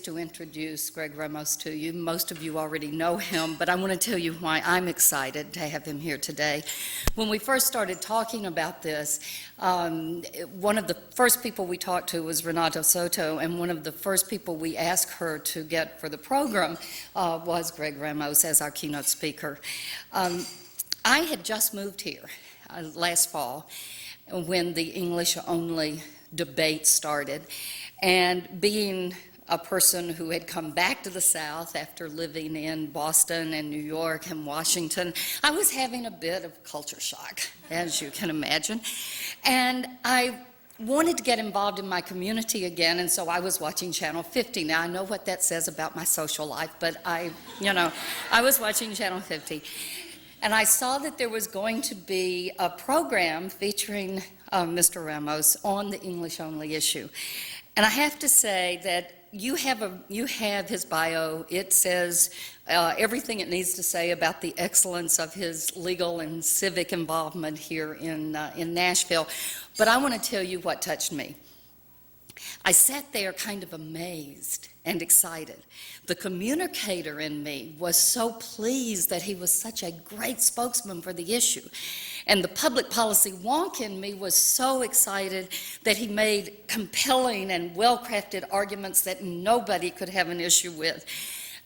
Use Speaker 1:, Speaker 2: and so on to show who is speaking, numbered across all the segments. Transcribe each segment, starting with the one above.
Speaker 1: To introduce Gregg Ramos to you. Most of you already know him, but I want to tell you why I'm excited to have him here today. When we first started talking about this, one of the first people we talked to was Renato Soto, and one of the first people we asked her to get for the program was Gregg Ramos as our keynote speaker. I had just moved here last fall when the English-only debate started, and being a person who had come back to the South after living in Boston and New York and Washington, I was having a bit of culture shock, as you can imagine. And I wanted to get involved in my community again, and so I was watching Channel 50. Now, I know what that says about my social life, but I was watching Channel 50. And I saw that there was going to be a program featuring Mr. Ramos on the English-only issue. And I have to say that you have his bio. It says everything it needs to say about the excellence of his legal and civic involvement here in Nashville. But I want to tell you what touched me. I sat there kind of amazed and excited. The communicator in me was so pleased that he was such a great spokesman for the issue. And the public policy wonk in me was so excited that he made compelling and well-crafted arguments that nobody could have an issue with.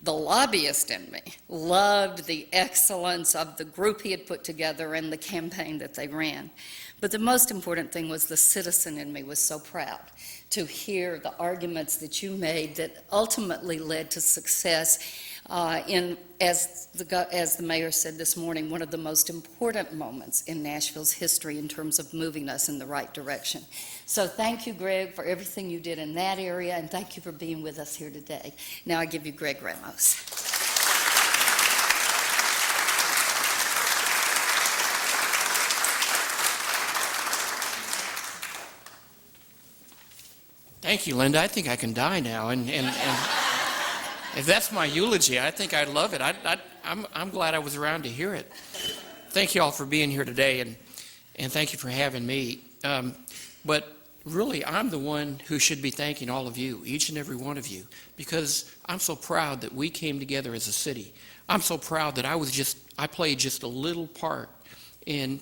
Speaker 1: The lobbyist in me loved the excellence of the group he had put together and the campaign that they ran. But the most important thing was the citizen in me was so proud to hear the arguments that you made that ultimately led to success as the mayor said this morning, one of the most important moments in Nashville's history in terms of moving us in the right direction. So thank you, Gregg, for everything you did in that area, and thank you for being with us here today. Now I give you Gregg Ramos.
Speaker 2: Thank you, Linda. I think I can die now, and if that's my eulogy, I think I'd love it. I'm glad I was around to hear it. Thank you all for being here today, and thank you for having me. But really, I'm the one who should be thanking all of you, each and every one of you, because I'm so proud that we came together as a city. I'm so proud that I played just a little part in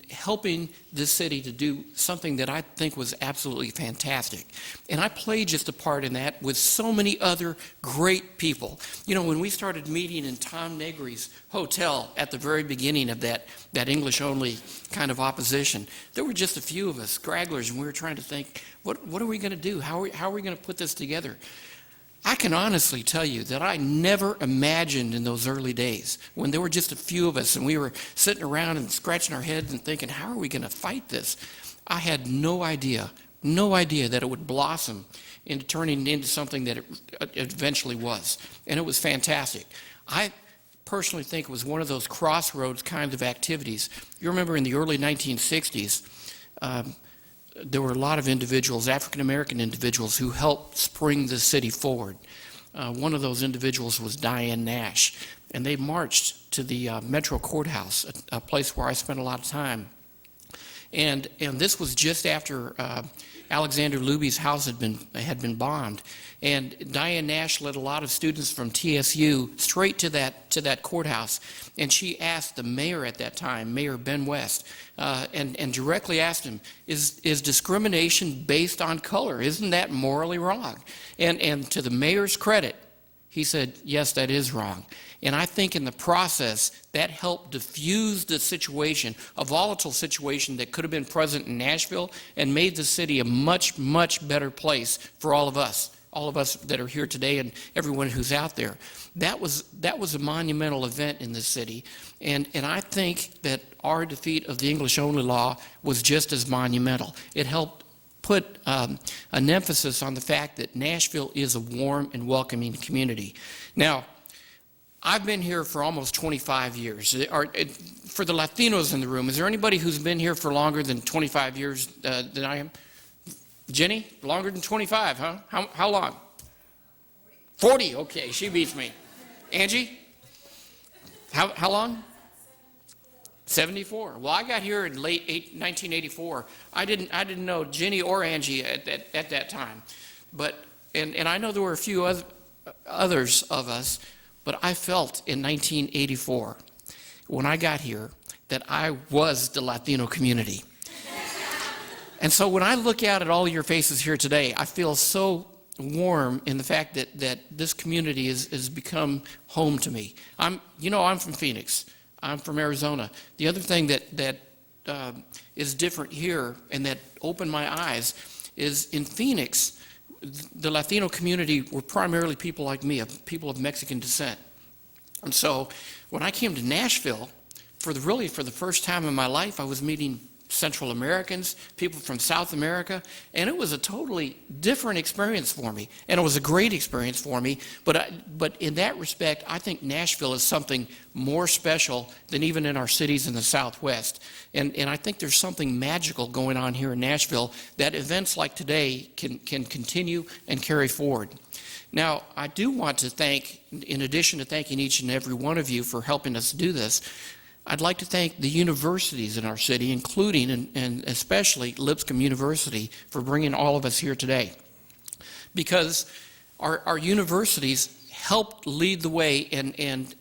Speaker 2: helping this city to do something that I think was absolutely fantastic. And I played just a part in that with so many other great people. You know, when we started meeting in Tom Negri's hotel at the very beginning of that English-only kind of opposition, there were just a few of us, stragglers, and we were trying to think, what are we going to do? How are we going to put this together? I can honestly tell you that I never imagined in those early days when there were just a few of us and we were sitting around and scratching our heads and thinking, how are we going to fight this? I had no idea that it would blossom into turning into something that it eventually was. And it was fantastic. I personally think it was one of those crossroads kinds of activities. You remember in the early 1960s, there were a lot of individuals, African-American individuals, who helped spring the city forward. One of those individuals was Diane Nash, and they marched to the Metro Courthouse, a place where I spent a lot of time. And this was just after Alexander Luby's house had been bombed, and Diane Nash led a lot of students from TSU straight to that courthouse, and she asked the mayor at that time, Mayor Ben West, and directly asked him, is discrimination based on color? Isn't that morally wrong? And to the mayor's credit, he said, yes, that is wrong. And I think in the process, that helped diffuse the situation, a volatile situation that could have been present in Nashville, and made the city a much, much better place for all of us that are here today and everyone who's out there. That was a monumental event in the city, and I think that our defeat of the English-only law was just as monumental. It helped put an emphasis on the fact that Nashville is a warm and welcoming community. Now, I've been here for almost 25 years. For the Latinos in the room, is there anybody who's been here for longer than 25 years than I am? Jenny, longer than 25, huh? How long? 40, okay, she beats me. Angie? How long? 74. Well, I got here in late 1984. I didn't know Jenny or Angie at that time. But and I know there were a few others of us, but I felt in 1984, when I got here, that I was the Latino community. And so when I look out at all your faces here today, I feel so warm in the fact that this community has become home to me. I'm from Phoenix. I'm from Arizona. The other thing that is different here and that opened my eyes is in Phoenix, the Latino community were primarily people like me, people of Mexican descent. And so when I came to Nashville, for the first time in my life, I was meeting Central Americans, people from South America, and it was a totally different experience for me. And it was a great experience for me, but in that respect, I think Nashville is something more special than even in our cities in the Southwest. And I think there's something magical going on here in Nashville that events like today can continue and carry forward. Now, I do want to thank, in addition to thanking each and every one of you for helping us do this, I'd like to thank the universities in our city, including and especially Lipscomb University, for bringing all of us here today. Because our universities helped lead the way, and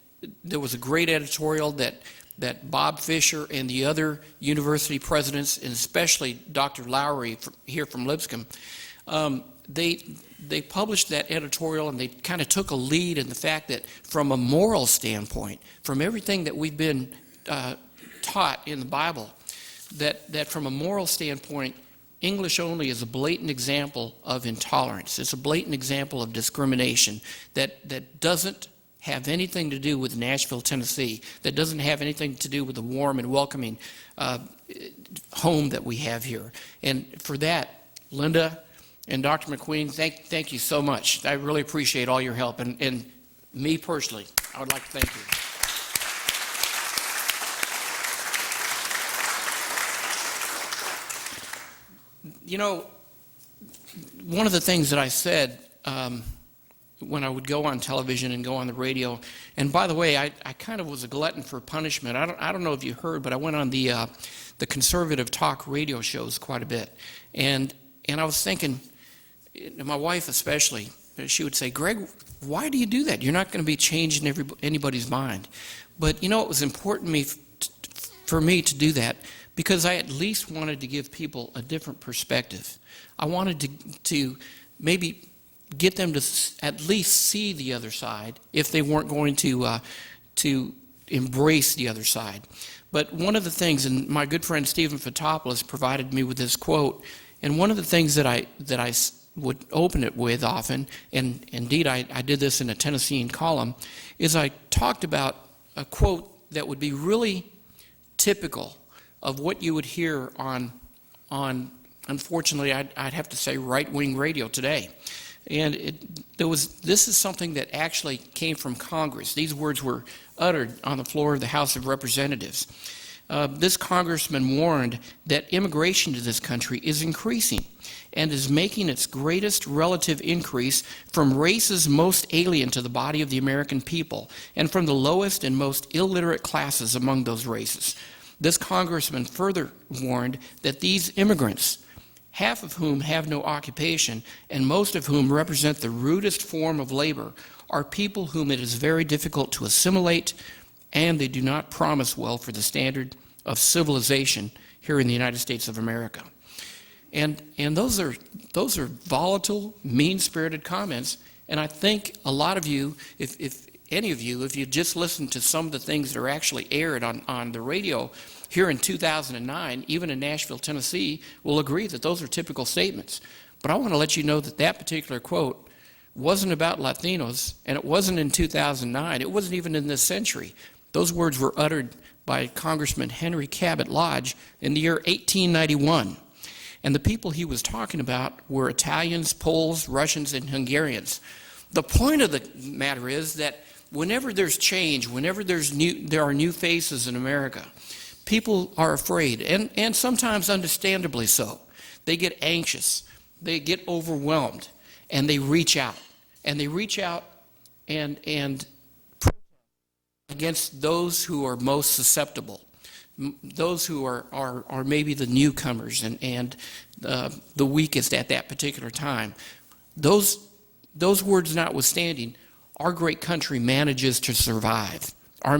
Speaker 2: there was a great editorial that Bob Fisher and the other university presidents, and especially Dr. Lowry here from Lipscomb, they published that editorial, and they kind of took a lead in the fact that from a moral standpoint, from everything that we've been taught in the Bible, that from a moral standpoint, English only is a blatant example of intolerance. It's a blatant example of discrimination that doesn't have anything to do with Nashville, Tennessee, that doesn't have anything to do with the warm and welcoming home that we have here. And for that, Linda and Dr. McQueen, thank you so much. I really appreciate all your help. And me personally, I would like to thank you. You know, one of the things that I said when I would go on television and go on the radio, and by the way, I kind of was a glutton for punishment. I don't know if you heard, but I went on the conservative talk radio shows quite a bit, and I was thinking, and my wife especially, she would say, "Greg, why do you do that? You're not going to be changing anybody's mind." But you know, it was important for me to do that, because I at least wanted to give people a different perspective. I wanted to maybe get them to at least see the other side if they weren't going to embrace the other side. But one of the things, and my good friend Stephen Fotopoulos provided me with this quote, and one of the things that I would open it with often, and indeed I did this in a Tennessean column, is I talked about a quote that would be really typical of what you would hear on unfortunately, I'd have to say right-wing radio today. And this is something that actually came from Congress. These words were uttered on the floor of the House of Representatives. This congressman warned that immigration to this country is increasing and is making its greatest relative increase from races most alien to the body of the American people and from the lowest and most illiterate classes among those races. This congressman further warned that these immigrants, half of whom have no occupation and most of whom represent the rudest form of labor, are people whom it is very difficult to assimilate, and they do not promise well for the standard of civilization here in the United States of America. And those are volatile, mean-spirited comments, and I think a lot of you, if any of you, if you just listen to some of the things that are actually aired on the radio here in 2009, even in Nashville, Tennessee, will agree that those are typical statements. But I want to let you know that particular quote wasn't about Latinos, and it wasn't in 2009. It wasn't even in this century. Those words were uttered by Congressman Henry Cabot Lodge in the year 1891. And the people he was talking about were Italians, Poles, Russians, and Hungarians. The point of the matter is that whenever there's change, whenever there are new faces in America, people are afraid, and sometimes understandably so. They get anxious, they get overwhelmed, and they reach out. And they reach out and protest against those who are most susceptible, those who are maybe the newcomers and the weakest at that particular time. Those those words notwithstanding, our great country manages to survive. Our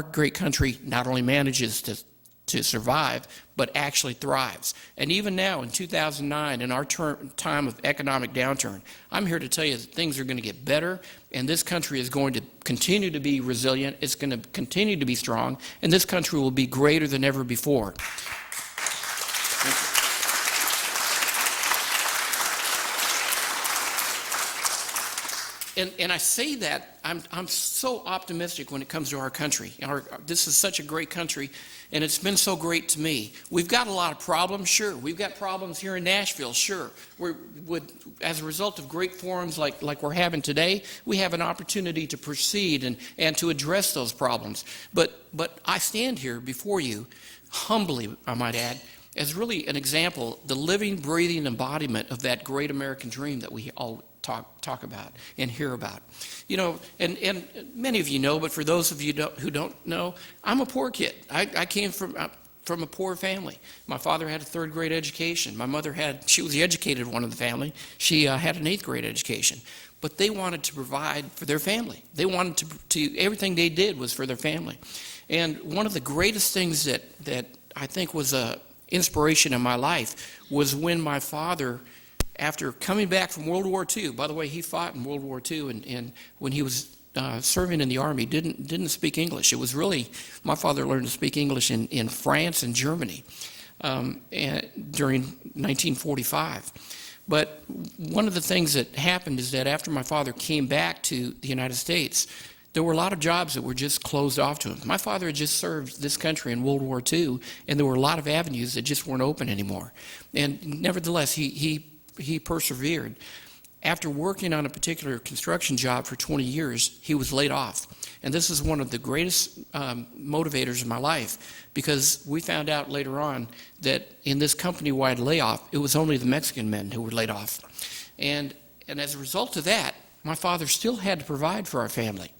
Speaker 2: great country not only manages to survive, but actually thrives. And even now in 2009, in our time of economic downturn, I'm here to tell you that things are going to get better, and this country is going to continue to be resilient, it's going to continue to be strong, and this country will be greater than ever before. And I say that, I'm so optimistic when it comes to our country. This is such a great country, and it's been so great to me. We've got a lot of problems, sure. We've got problems here in Nashville, sure. As a result of great forums like we're having today, we have an opportunity to proceed and to address those problems. But I stand here before you, humbly, I might add, as really an example, the living, breathing embodiment of that great American dream that we all talk about and hear about. You know, and many of you know, but for those of you who don't know, I'm a poor kid. I came from a poor family. My father had a third grade education. My mother she was the educated one of the family. She had an 8th grade education. But they wanted to provide for their family. They wanted to everything they did was for their family. And one of the greatest things that I think was a inspiration in my life was when my father, after coming back from World War II, by the way, he fought in World War II, and when he was serving in the Army, didn't speak English. It was really, my father learned to speak English in France and Germany during 1945. But one of the things that happened is that after my father came back to the United States, there were a lot of jobs that were just closed off to him. My father had just served this country in World War II, and there were a lot of avenues that just weren't open anymore. And nevertheless, he persevered. After working on a particular construction job for 20 years, he was laid off. And this is one of the greatest motivators of my life, because we found out later on that in this company-wide layoff, it was only the Mexican men who were laid off. And as a result of that, my father still had to provide for our family.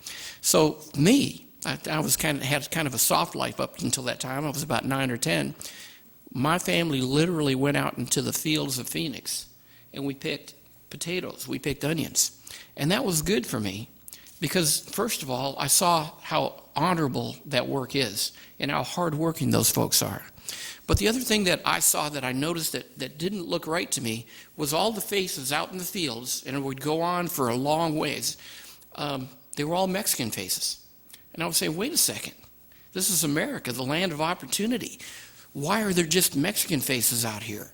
Speaker 2: So me, I had kind of a soft life up until that time. I was about 9 or 10. My family literally went out into the fields of Phoenix, and we picked potatoes, we picked onions. And that was good for me because, first of all, I saw how honorable that work is and how hardworking those folks are. But the other thing that I saw that I noticed that didn't look right to me was all the faces out in the fields, and it would go on for a long ways. They were all Mexican faces. And I would say, wait a second, this is America, the land of opportunity. Why are there just Mexican faces out here?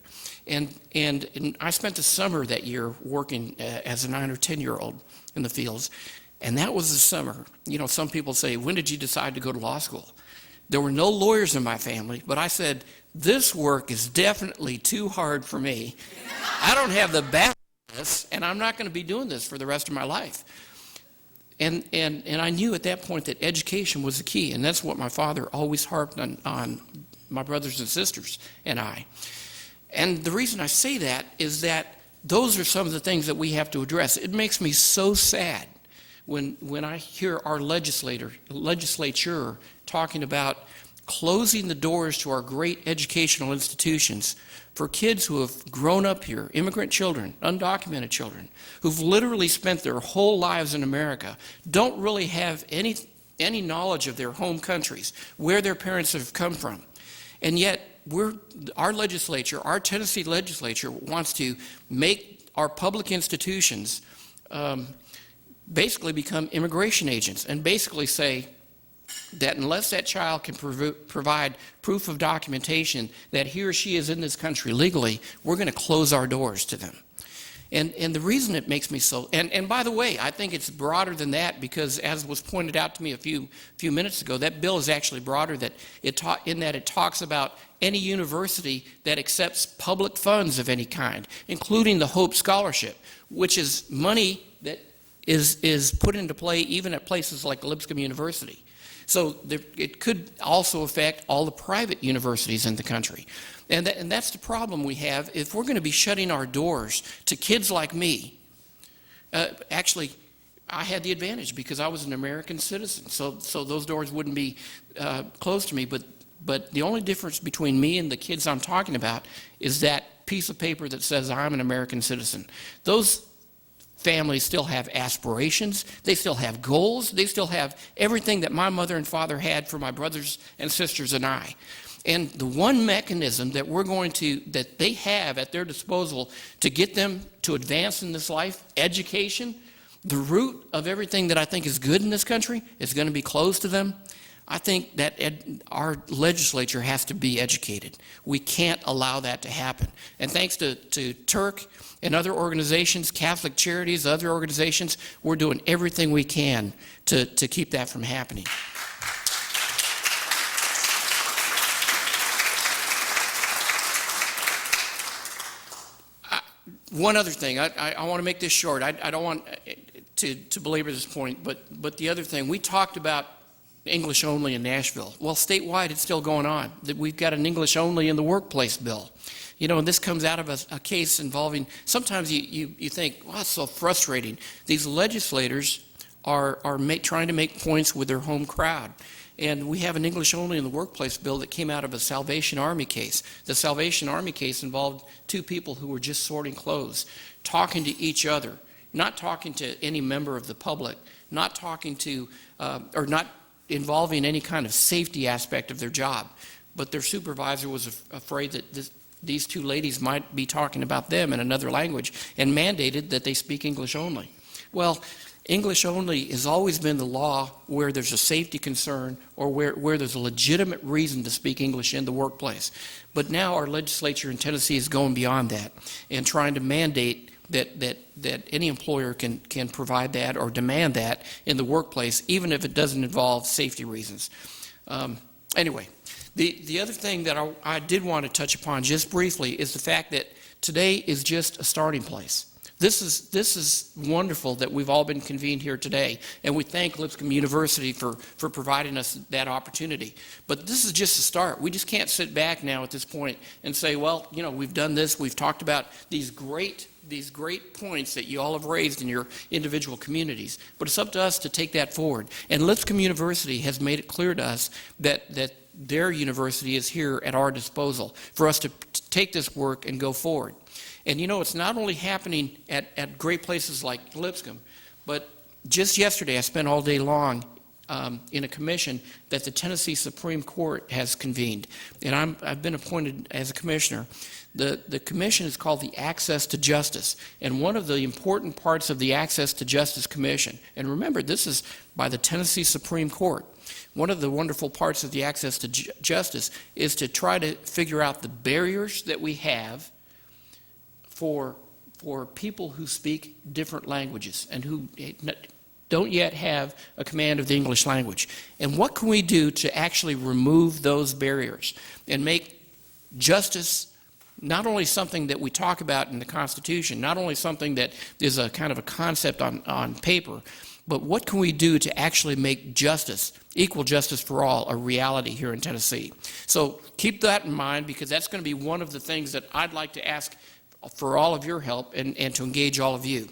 Speaker 2: And I spent the summer that year working as a 9 or 10-year-old in the fields, and that was the summer. You know, some people say, when did you decide to go to law school? There were no lawyers in my family, but I said, this work is definitely too hard for me. I don't have the background for this, and I'm not going to be doing this for the rest of my life. And I knew at that point that education was the key, and that's what my father always harped on my brothers and sisters and I. And the reason I say that is that those are some of the things that we have to address. It makes me so sad when I hear our legislature talking about closing the doors to our great educational institutions for kids who have grown up here, immigrant children, undocumented children, who've literally spent their whole lives in America, don't really have any knowledge of their home countries, where their parents have come from. And yet, our legislature, our Tennessee legislature, wants to make our public institutions basically become immigration agents and basically say that unless that child can provide proof of documentation that he or she is in this country legally, we're going to close our doors to them. And the reason it makes me so, and by the way, I think it's broader than that because, as was pointed out to me a few minutes ago, that bill is actually broader in that it talks about any university that accepts public funds of any kind, including the Hope Scholarship, which is money that is put into play even at places like Lipscomb University. So it could also affect all the private universities in the country. And that's the problem we have. If we're going to be shutting our doors to kids like me, actually, I had the advantage because I was an American citizen. So those doors wouldn't be closed to me. But the only difference between me and the kids I'm talking about is that piece of paper that says I'm an American citizen. Those families still have aspirations. They still have goals. They still have everything that my mother and father had for my brothers and sisters and I. And the one mechanism that that they have at their disposal to get them to advance in this life, education, the root of everything that I think is good in this country, is going to be closed to them. I think that our legislature has to be educated. We can't allow that to happen. And thanks to Turk and other organizations, Catholic Charities, other organizations, we're doing everything we can to keep that from happening. One other thing, I want to make this short. I don't want to belabor this point, but the other thing, we talked about English only in Nashville. Well, statewide, it's still going on. We've got an English only in the workplace bill. You know, and this comes out of a case involving, sometimes you think, wow, it's so frustrating. These legislators are trying to make points with their home crowd. And we have an English only in the workplace bill that came out of a Salvation Army case. The Salvation Army case involved two people who were just sorting clothes, talking to each other, not talking to any member of the public, not talking to, or not involving any kind of safety aspect of their job. But their supervisor was afraid that these two ladies might be talking about them in another language and mandated that they speak English only. Well, English only has always been the law where there's a safety concern or where there's a legitimate reason to speak English in the workplace. But now our legislature in Tennessee is going beyond that and trying to mandate that any employer can provide that or demand that in the workplace, even if it doesn't involve safety reasons. Anyway, the other thing that I did want to touch upon just briefly is the fact that today is just a starting place. This is wonderful that we've all been convened here today, and we thank Lipscomb University for providing us that opportunity. But this is just a start. We just can't sit back now at this point and say, well, you know, we've done this, we've talked about these great points that you all have raised in your individual communities. But it's up to us to take that forward. And Lipscomb University has made it clear to us that their university is here at our disposal for us to take this work and go forward. And you know, it's not only happening at great places like Lipscomb, but just yesterday I spent all day long in a commission that the Tennessee Supreme Court has convened. And I've been appointed as a commissioner. The commission is called the Access to Justice. And one of the important parts of the Access to Justice Commission, and remember, this is by the Tennessee Supreme Court, one of the wonderful parts of the Access to Justice is to try to figure out the barriers that we have for people who speak different languages and who don't yet have a command of the English language. And what can we do to actually remove those barriers and make justice not only something that we talk about in the Constitution, not only something that is a kind of a concept on paper, but what can we do to actually make justice, equal justice for all, a reality here in Tennessee? So keep that in mind, because that's going to be one of the things that I'd like to ask for all of your help and to engage all of you.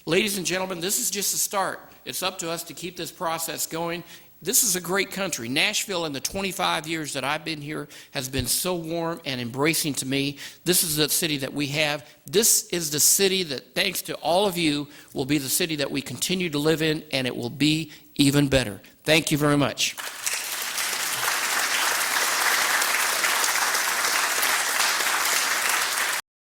Speaker 2: Ladies and gentlemen, this is just a start. It's up to us to keep this process going. This is a great country. Nashville, in the 25 years that I've been here, has been so warm and embracing to me. This is the city that we have. This is the city that, thanks to all of you, will be the city that we continue to live in, and it will be even better. Thank you very much.